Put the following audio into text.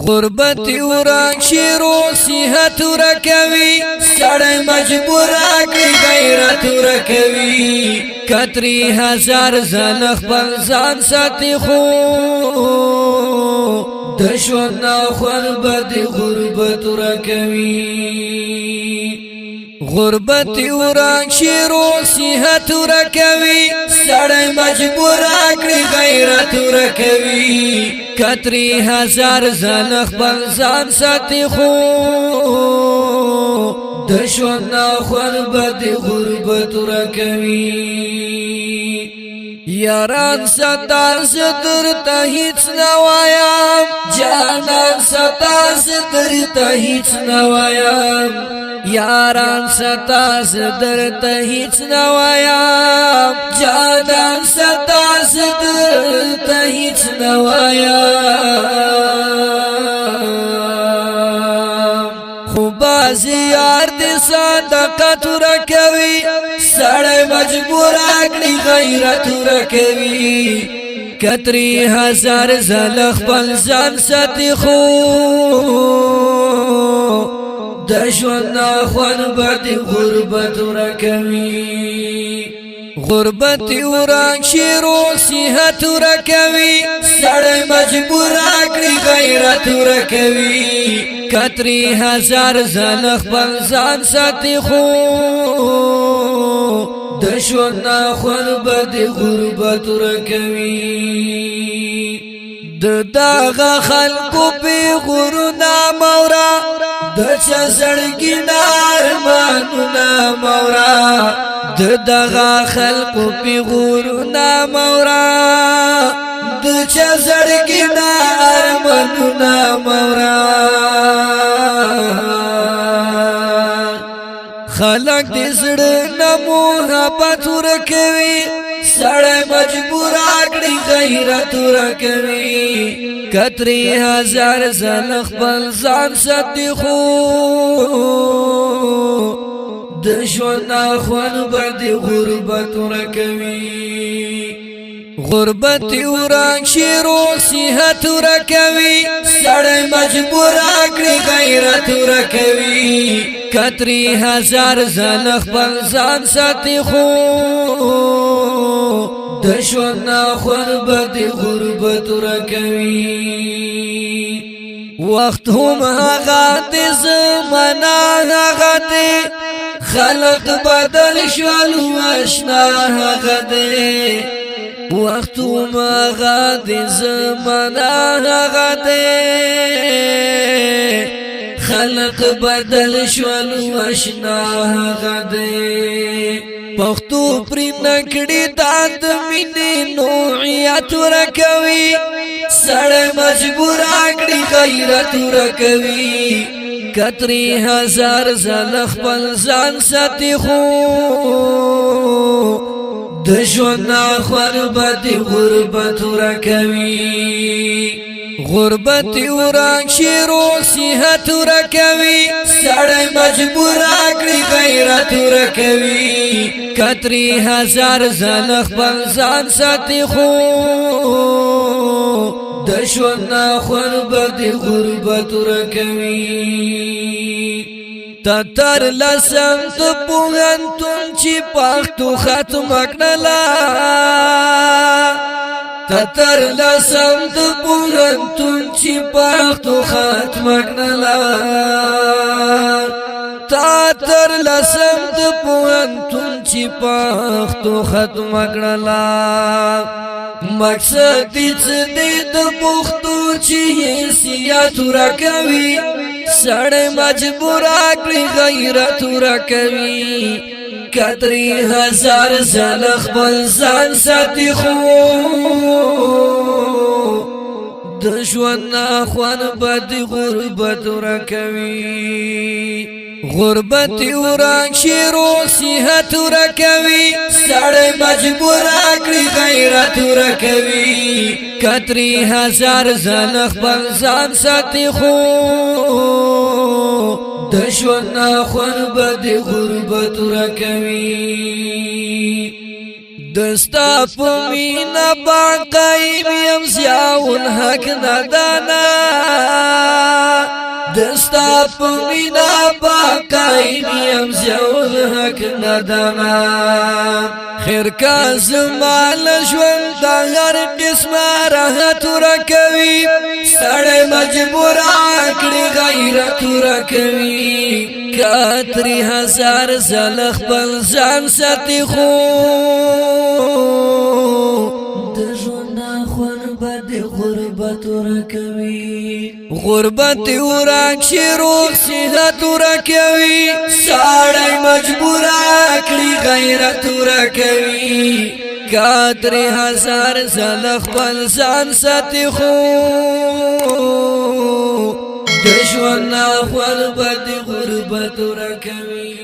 غربت ورک شیرو صحت ورکوي سړی مجبور کړي غیرت ورکوي کتری هزار ځل خپل ځان ساتي خو د ژوند غربت غربت ورکوي غربت ورک شیرو صحت ورکوي سړی مجبور کړي غیرت ورکوي کتری هزار ځل خپل ځان ساتي خو د ژوند غربت غربت ورکوي یاران ستا زدر ته هیڅ نه وایم جانان ستا زدر ته هیڅ نه وایم یاران ستا زدر ته هیڅ نه وایم جانان ستا زدر ته هیڅ نه وایم خو باز یار دې صدقت ورکوي سړی مجبور کړي غیرت ورکوي کتری هزار ځل خپل ځان ساتي خو د ژوند غربت غربت ورکوي غربت ورک شیرو صحت ورکوي سړی مجبور کړي غیرت ورکوي کتری هزار ځل خپل ځان ساتي خو د ژوند غربت غربت ورکوي د دغه خلکو په غرونه مورا د چا زړګي نارمانونه مورا د دغه خلکو په غرونه مورا د چا زړګي نارمانونه مورا خلق دې زړه نه محبت ورکوي سړی مجبور کړي غیرت ورکوي کتری هزار ځل خپل ځان ساتي خو د ژوند غربت غربت ورکوي غربت ورک شیرو صحت ورکوي سړی مجبور کړي غیرت ورکوي کتری هزار ځل خپل ځان ساتي خو د ژوند غربت غربت ورکوي وخت هم هغه د زمانه هغه د خلق بدل شول واشنا هغه د وخت هم هغه د زمانه هغه د خلق بدل شول واشنا هغه د پختو پر نکړی داد مینې نوعیت ورکوي سړی مجبور کړي غیرت ورکوي کتری هزار ځل خپل ځان ساتي خو د ژوند غربت غربت ورکوي غربت ورک شیرو صحت ورکوي سړی مجبور کړي غیرت ورکوي کتری هزار ځل خپل ځان ساتي خو د ژوند غربت غربت ورکوي تتر لسم ته پوهنتون چې پښتو ختم کړلا تتر لسم ته پوهنتون چې پښتو ختم کړلا تتر لسم ته پوهنتون چې پښتو ختم کړلا مقصد دې د پښتو چې حیثیت ورکوي سړی مجبور کړي غیرت ورکوي کتری هزار ځل خپل ځان ساتي خو د ژوند غربت غربت ورکوي غربت ورک شیرو صحت ورکوي سړی مجبور کړي غیرت ورکوي کتری هزار ځل خپل ځان ساتي خو د ژوند غربت غربت ورکوي دستا پمینا باقیم یم زیاون حق ندانا دستا پمینا باقایم زیول حق ندما خیر کا زمال ژوند د هر قسمه راحت ورکوي سړی مجبور کړي غیرت ورکوي کاتری هزار زل خپل ځان ساتي خو د ژوند خوند بد غربت ورکوي غربت ورک شي روغ صحت ورکوي سړی مجبور کړي غیرت ورکوي کاتری هزار زل خپل ځان ساتي خو د ژوند خوند بد غربت ورکوي